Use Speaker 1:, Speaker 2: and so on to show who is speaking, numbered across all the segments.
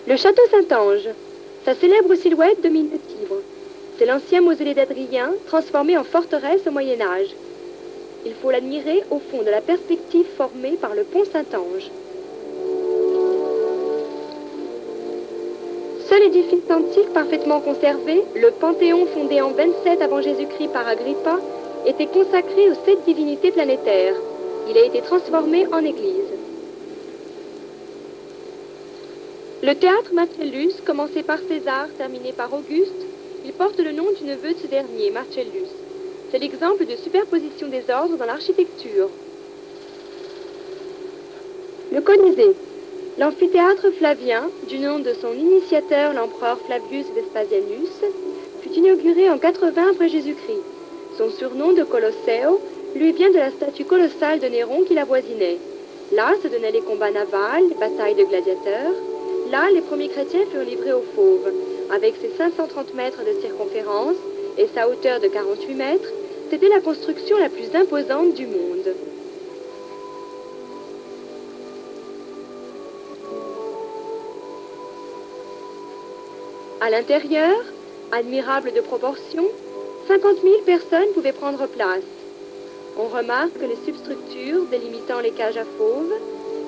Speaker 1: Le château Saint-Ange. Sa célèbre silhouette domine le Tibre. C'est l'ancien mausolée d'Adrien, transformé en forteresse au Moyen-Âge. Il faut l'admirer au fond de la perspective formée par le pont Saint-Ange. Seul édifice antique parfaitement conservé, le Panthéon fondé en 27 avant Jésus-Christ par Agrippa, était consacré aux 7 divinités planétaires. Il a été transformé en église. Le théâtre Marcellus, commencé par César, terminé par Auguste, il porte le nom du neveu de ce dernier, Marcellus. C'est l'exemple de superposition des ordres dans l'architecture. Le Colisée. L'amphithéâtre Flavien, du nom de son initiateur, l'empereur Flavius Vespasianus, fut inauguré en 80 après Jésus-Christ. Son surnom de Colosseo lui vient de la statue colossale de Néron qui l'avoisinait. Là se donnaient les combats navals, les batailles de gladiateurs. Là, les premiers chrétiens furent livrés aux fauves. Avec ses 530 mètres de circonférence et sa hauteur de 48 mètres, c'était la construction la plus imposante du monde. À l'intérieur, admirable de proportion, 50 000 personnes pouvaient prendre place. On remarque les substructures délimitant les cages à fauves,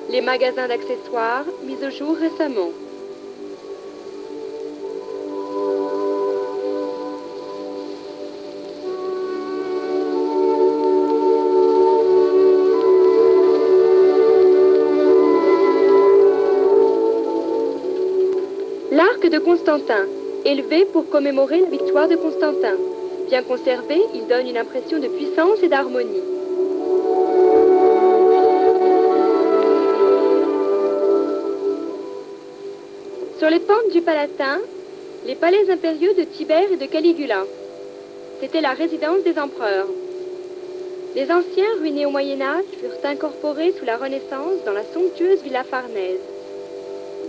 Speaker 1: les magasins d'accessoires mis au jour récemment. L'arc de Constantin, élevé pour commémorer la victoire de Constantin. Bien conservé, il donne une impression de puissance et d'harmonie. Sur les pentes du Palatin, les palais impériaux de Tibère et de Caligula. C'était la résidence des empereurs. Les anciens, ruinés au Moyen-Âge, furent incorporés sous la Renaissance dans la somptueuse Villa Farnèse.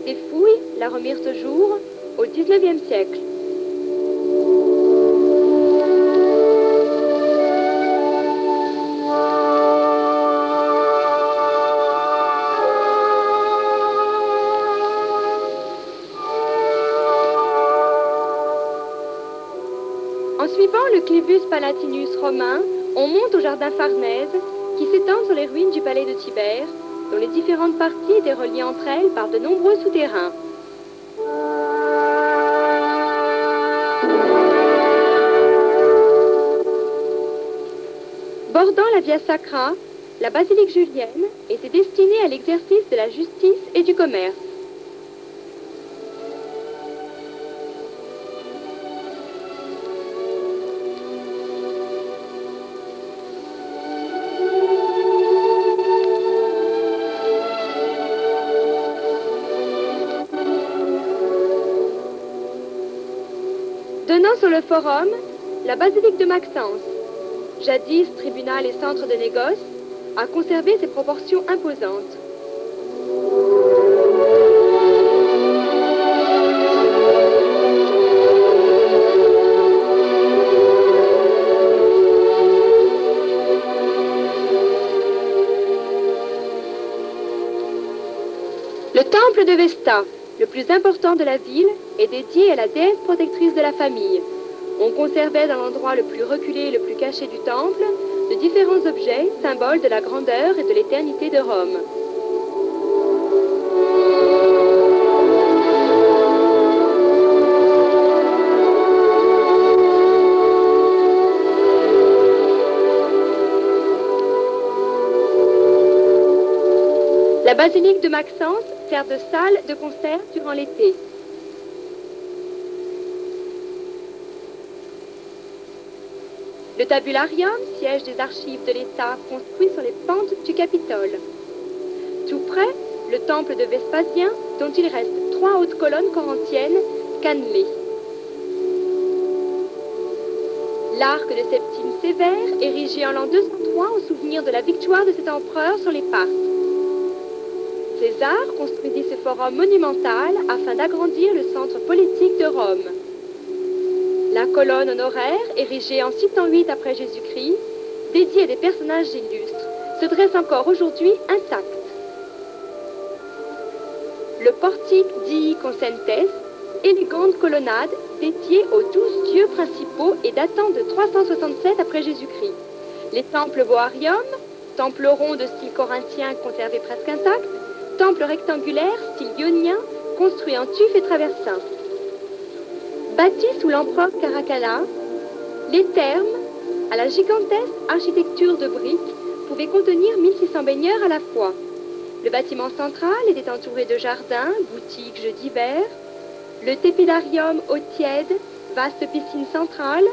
Speaker 1: Des fouilles la remirent au jour au XIXe siècle. En suivant le Clivus Palatinus romain, on monte au jardin Farnèse qui s'étend sur les ruines du palais de Tibère, dont les différentes parties étaient reliées entre elles par de nombreux souterrains. Bordant la Via Sacra, la basilique julienne était destinée à l'exercice de la justice et du commerce. Donnant sur le forum, la basilique de Maxence, jadis tribunal et centre de négoce, a conservé ses proportions imposantes. Le temple de Vesta, le plus important de la ville, est dédié à la déesse protectrice de la famille. On conservait dans l'endroit le plus reculé et le plus caché du temple de différents objets, symboles de la grandeur et de l'éternité de Rome. La basilique de Maxence sert de salle de concert durant l'été. Le tabularium, siège des archives de l'État, construit sur les pentes du Capitole. Tout près, le temple de Vespasien, dont il reste 3 hautes colonnes corinthiennes cannelées. L'arc de Septime Sévère, érigé en l'an 203 au souvenir de la victoire de cet empereur sur les Parthes. César construisit ce forum monumental afin d'agrandir le centre politique de Rome. La colonne honoraire, érigée en 608 après Jésus-Christ, dédiée à des personnages illustres, se dresse encore aujourd'hui intacte. le portique dit Consentes, élégante colonnade dédiée aux 12 dieux principaux et datant de 367 après Jésus-Christ. Les temples boarium, temples ronds de style corinthien conservés presque intacts, temples rectangulaires style ionien construits en tuf et traversin. Bâtis sous l'empereur Caracalla, les thermes, à la gigantesque architecture de briques, pouvaient contenir 1600 baigneurs à la fois. Le bâtiment central était entouré de jardins, boutiques, jeux d'hiver. Le tépidarium eau tiède, vaste piscine centrale,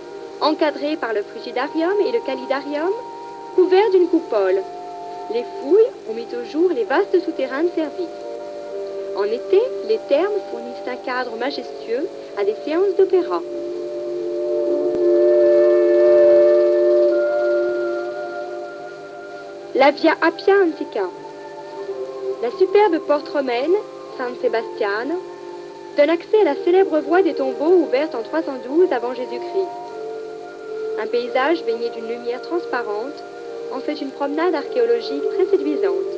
Speaker 1: encadrée par le frigidarium et le calidarium, couvert d'une coupole. Les fouilles ont mis au jour les vastes souterrains de service. En été, les thermes fournissent un cadre majestueux à des séances d'opéra. La Via Appia Antica. La superbe porte romaine, San Sebastiano, donne accès à la célèbre voie des tombeaux ouverte en 312 avant Jésus-Christ. Un paysage baigné d'une lumière transparente en fait une promenade archéologique très séduisante.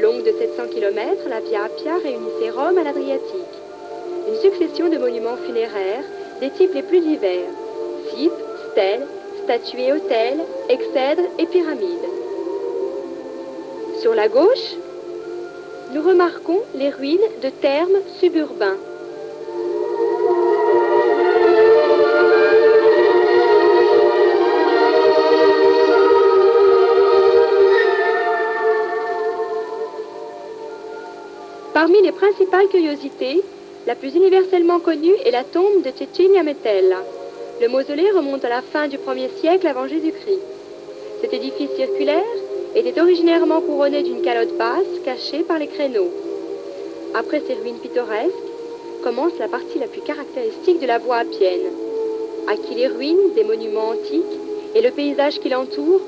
Speaker 1: Longue de 700 km, la Via Appia réunissait Rome à l'Adriatique. Une succession de monuments funéraires des types les plus divers, cipes, stèles, statues et autels, exèdres et pyramides. Sur la gauche, nous remarquons les ruines de thermes suburbains. Parmi les principales curiosités, la plus universellement connue est la tombe de Cecilia Metella. Le mausolée remonte à la fin du 1er siècle avant Jésus-Christ. Cet édifice circulaire était originairement couronné d'une calotte basse cachée par les créneaux. Après ces ruines pittoresques, commence la partie la plus caractéristique de la voie appienne, à qui les ruines des monuments antiques et le paysage qui l'entoure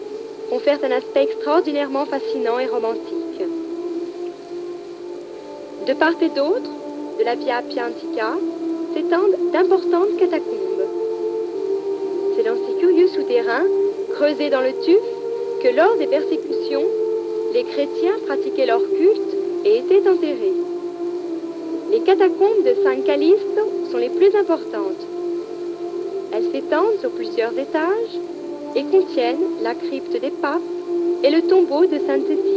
Speaker 1: confèrent un aspect extraordinairement fascinant et romantique. De part et d'autre de la Via Appia Antica s'étendent d'importantes catacombes. C'est dans ces curieux souterrains, creusés dans le tuf, que lors des persécutions, les chrétiens pratiquaient leur culte et étaient enterrés. Les catacombes de San Callisto sont les plus importantes. Elles s'étendent sur plusieurs étages et contiennent la crypte des papes et le tombeau de Sainte Cécile.